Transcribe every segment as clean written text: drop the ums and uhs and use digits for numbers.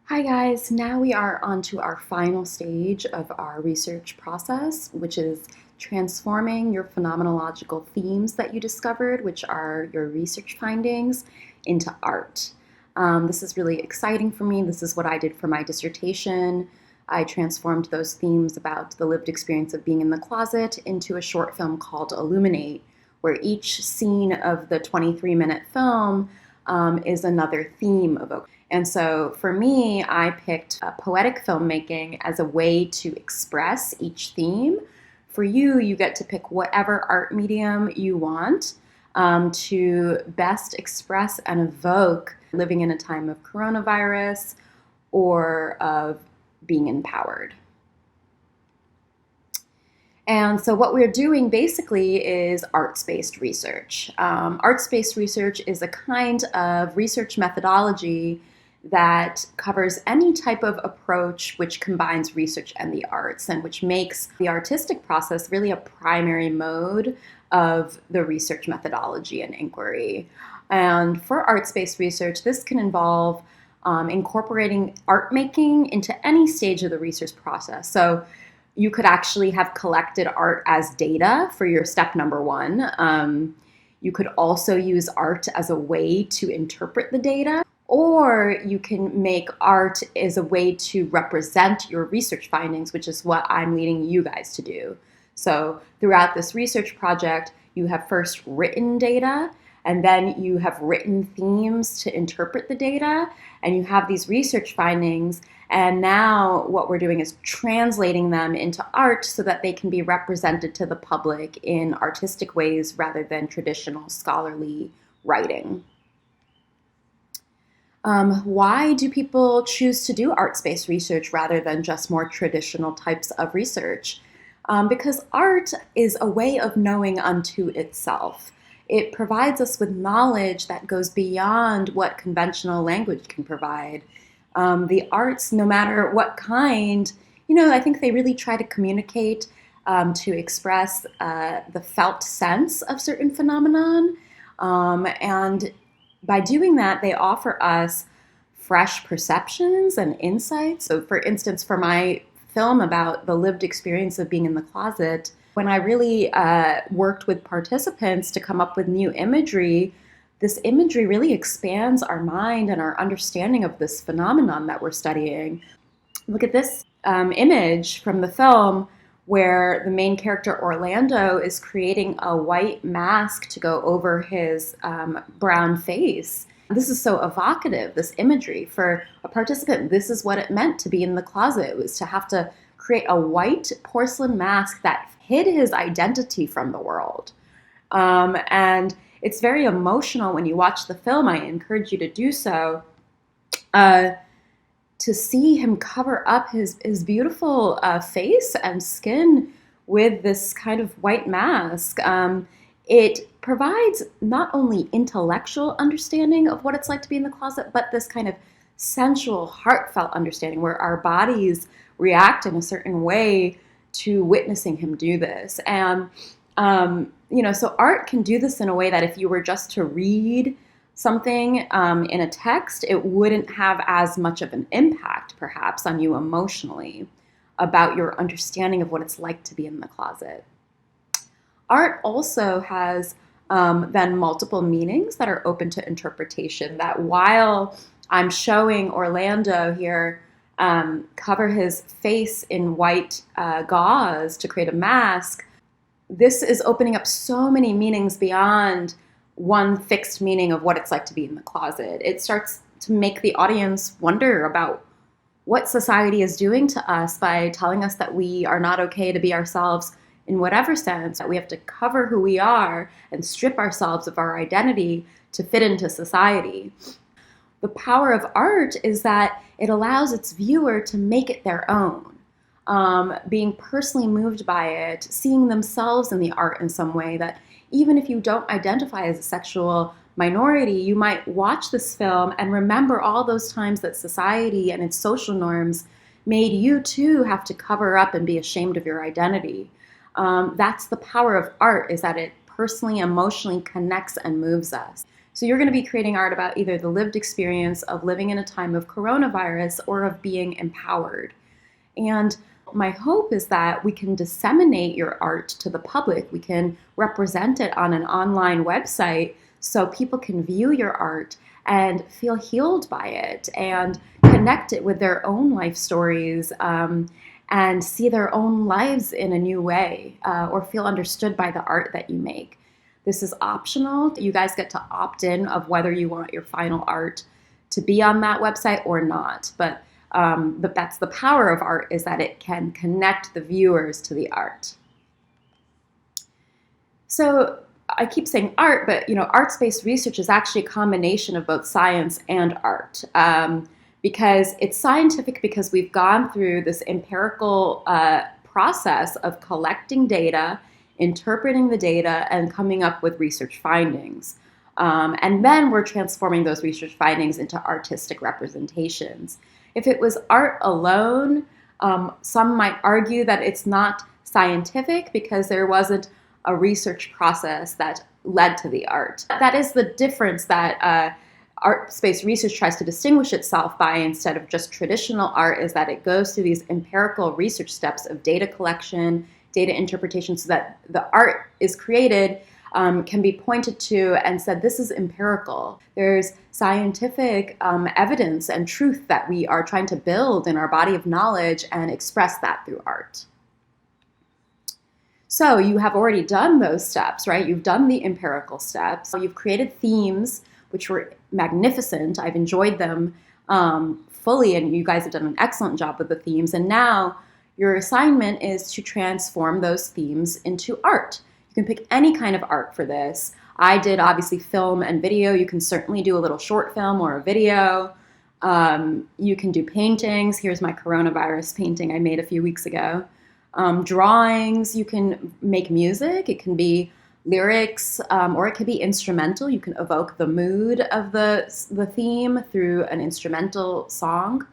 Hi guys, now we are on to our final stage of our research process, which is transforming your phenomenological themes that you discovered, which are your research findings, into art. This is really exciting for me. This is what I did for my dissertation. I transformed those themes about the lived experience of being in the closet into a short film called Illuminate, where each scene of the 23-minute film is another theme evoked. And so for me, I picked poetic filmmaking as a way to express each theme. For you, you get to pick whatever art medium you want to best express and evoke living in a time of coronavirus or of being empowered. And so what we're doing basically is arts-based research. Arts-based research is a kind of research methodology that covers any type of approach which combines research and the arts and which makes the artistic process really a primary mode of the research methodology and inquiry. And for arts-based research, this can involve incorporating art making into any stage of the research process. So you could actually have collected art as data for your step number one. You could also use art as a way to interpret the data, or you can make art as a way to represent your research findings, which is what I'm leading you guys to do. So throughout this research project, you have first written data, and then you have written themes to interpret the data, and you have these research findings. And now what we're doing is translating them into art so that they can be represented to the public in artistic ways rather than traditional scholarly writing. Why do people choose to do arts-based research rather than just more traditional types of research? Because art is a way of knowing unto itself. It provides us with knowledge that goes beyond what conventional language can provide. The arts, no matter what kind, I think they really try to communicate, to express the felt sense of certain phenomenon. And by doing that, they offer us fresh perceptions and insights. So for instance, for my film about the lived experience of being in the closet, when I really worked with participants to come up with new imagery, this imagery really expands our mind and our understanding of this phenomenon that we're studying. Look at this image from the film where the main character Orlando is creating a white mask to go over his brown face. This is so evocative, this imagery. For a participant, this is what it meant to be in the closet. It was to have to create a white porcelain mask that hid his identity from the world. And it's very emotional when you watch the film. I encourage you to do so. To see him cover up his beautiful face and skin with this kind of white mask. It provides not only intellectual understanding of what it's like to be in the closet, but this kind of sensual, heartfelt understanding where our bodies react in a certain way to witnessing him do this. And, so art can do this in a way that if you were just to read something in a text, it wouldn't have as much of an impact, perhaps, on you emotionally about your understanding of what it's like to be in the closet. Art also has then multiple meanings that are open to interpretation, that while I'm showing Orlando here cover his face in white gauze to create a mask, this is opening up so many meanings beyond one fixed meaning of what it's like to be in the closet. It starts to make the audience wonder about what society is doing to us by telling us that we are not okay to be ourselves in whatever sense, that we have to cover who we are and strip ourselves of our identity to fit into society. The power of art is that it allows its viewer to make it their own. Being personally moved by it, seeing themselves in the art in some way, that even if you don't identify as a sexual minority, you might watch this film and remember all those times that society and its social norms made you too have to cover up and be ashamed of your identity. That's the power of art, is that it personally, emotionally connects and moves us. So you're going to be creating art about either the lived experience of living in a time of coronavirus or of being empowered. And my hope is that we can disseminate your art to the public. We can represent it on an online website so people can view your art and feel healed by it and connect it with their own life stories, and see their own lives in a new way, or feel understood by the art that you make. This is optional. You guys get to opt in of whether you want your final art to be on that website or not. But that's the power of art, is that it can connect the viewers to the art. So I keep saying art, but arts-based research is actually a combination of both science and art. Because it's scientific because we've gone through this empirical process of collecting data, interpreting the data, and coming up with research findings. And then we're transforming those research findings into artistic representations. If it was art alone, some might argue that it's not scientific because there wasn't a research process that led to the art. That is the difference that art-based research tries to distinguish itself by, instead of just traditional art, is that it goes through these empirical research steps of data collection, data interpretation, so that the art is created, can be pointed to and said, this is empirical. There's scientific evidence and truth that we are trying to build in our body of knowledge and express that through art. So you have already done those steps, right? You've done the empirical steps. You've created themes, which were magnificent. I've enjoyed them fully, and you guys have done an excellent job with the themes. And now your assignment is to transform those themes into art. You can pick any kind of art for this. I did obviously film and video. You can certainly do a little short film or a video. You can do paintings. Here's my coronavirus painting I made a few weeks ago. Drawings. You can make music. It can be lyrics, or it could be instrumental. You can evoke the mood of the theme through an instrumental song.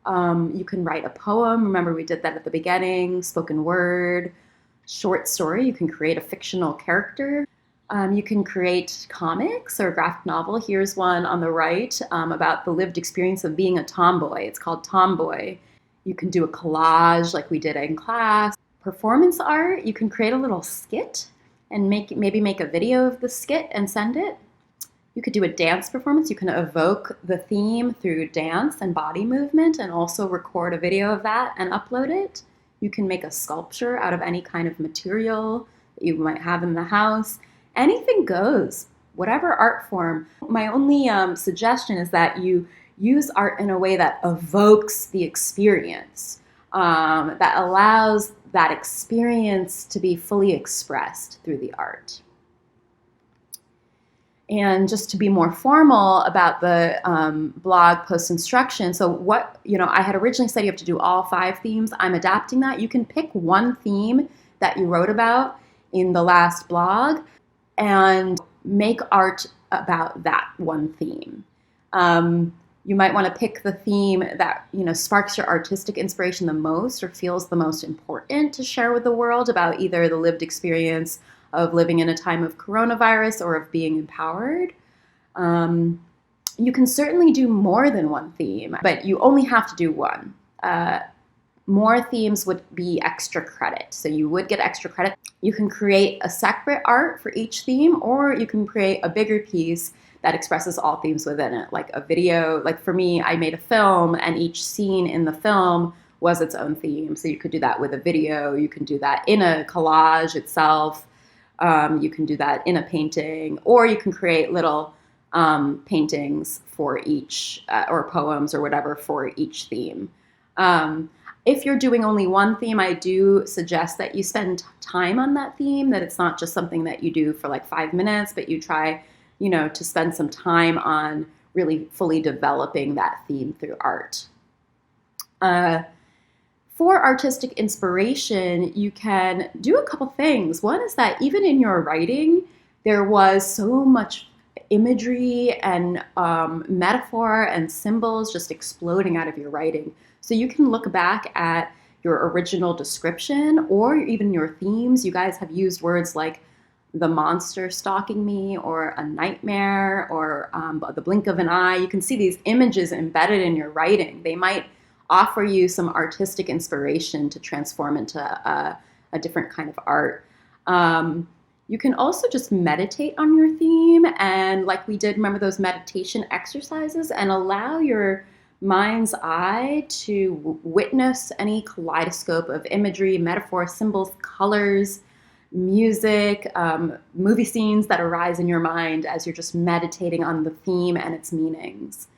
You can write a poem. Remember, we did that at the beginning. Spoken word, short story. You can create a fictional character. You can create comics or a graphic novel. Here's one on the right about the lived experience of being a tomboy. It's called Tomboy. You can do a collage like we did in class. Performance art. You can create a little skit and maybe make a video of the skit and send it. You could do a dance performance. You can evoke the theme through dance and body movement and also record a video of that and upload it. You can make a sculpture out of any kind of material that you might have in the house. Anything goes, whatever art form. My only suggestion is that you use art in a way that evokes the experience, that allows that experience to be fully expressed through the art. And just to be more formal about the blog post instruction, so what, I had originally said you have to do all 5 themes. I'm adapting that. You can pick one theme that you wrote about in the last blog and make art about that one theme. You might want to pick the theme that, sparks your artistic inspiration the most or feels the most important to share with the world about either the lived experience of living in a time of coronavirus or of being empowered. You can certainly do more than one theme, but you only have to do one. More themes would be extra credit. So you would get extra credit. You can create a separate art for each theme, or you can create a bigger piece that expresses all themes within it, like a video. Like for me, I made a film, and each scene in the film was its own theme. So you could do that with a video. You can do that in a collage itself. You can do that in a painting, or you can create little paintings for each, or poems or whatever for each theme. If you're doing only one theme, I do suggest that you spend time on that theme, that it's not just something that you do for like 5 minutes, but you try, to spend some time on really fully developing that theme through art. For artistic inspiration, you can do a couple things. One is that even in your writing, there was so much imagery and metaphor and symbols just exploding out of your writing. So you can look back at your original description or even your themes. You guys have used words like the monster stalking me, or a nightmare, or the blink of an eye. You can see these images embedded in your writing. They might offer you some artistic inspiration to transform into a different kind of art. You can also just meditate on your theme, and like we did, remember those meditation exercises, and allow your mind's eye to witness any kaleidoscope of imagery, metaphors, symbols, colors, music, movie scenes that arise in your mind as you're just meditating on the theme and its meanings.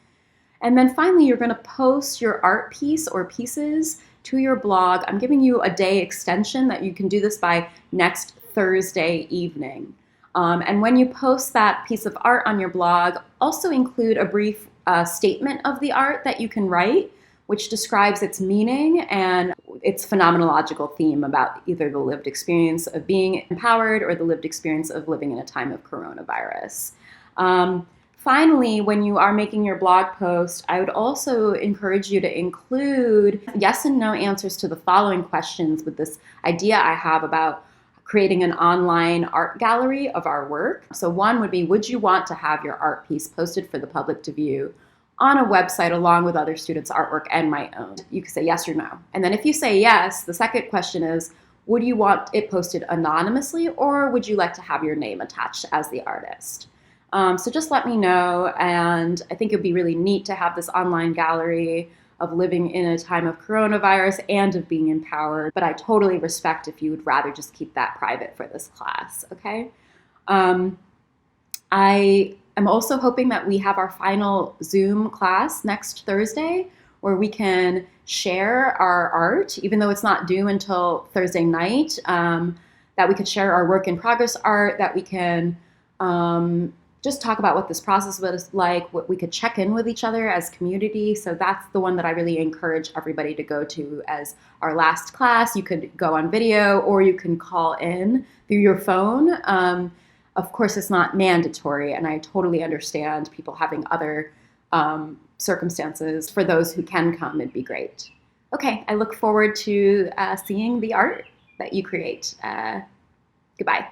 And then finally, you're going to post your art piece or pieces to your blog. I'm giving you a day extension that you can do this by next Thursday evening. And when you post that piece of art on your blog, also include a brief statement of the art that you can write, which describes its meaning and its phenomenological theme about either the lived experience of being empowered or the lived experience of living in a time of coronavirus. Finally, when you are making your blog post, I would also encourage you to include yes and no answers to the following questions with this idea I have about creating an online art gallery of our work. So one would be, would you want to have your art piece posted for the public to view on a website along with other students' artwork and my own? You can say yes or no. And then if you say yes, the second question is, would you want it posted anonymously, or would you like to have your name attached as the artist? So just let me know, and I think it would be really neat to have this online gallery of living in a time of coronavirus and of being empowered, but I totally respect if you would rather just keep that private for this class, okay? I am also hoping that we have our final Zoom class next Thursday where we can share our art, even though it's not due until Thursday night, that we could share our work in progress art, that we can just talk about what this process was like, what we could check in with each other as community. So that's the one that I really encourage everybody to go to as our last class. You could go on video or you can call in through your phone. Of course, it's not mandatory, and I totally understand people having other circumstances. For those who can come, it'd be great. Okay, I look forward to seeing the art that you create. Goodbye.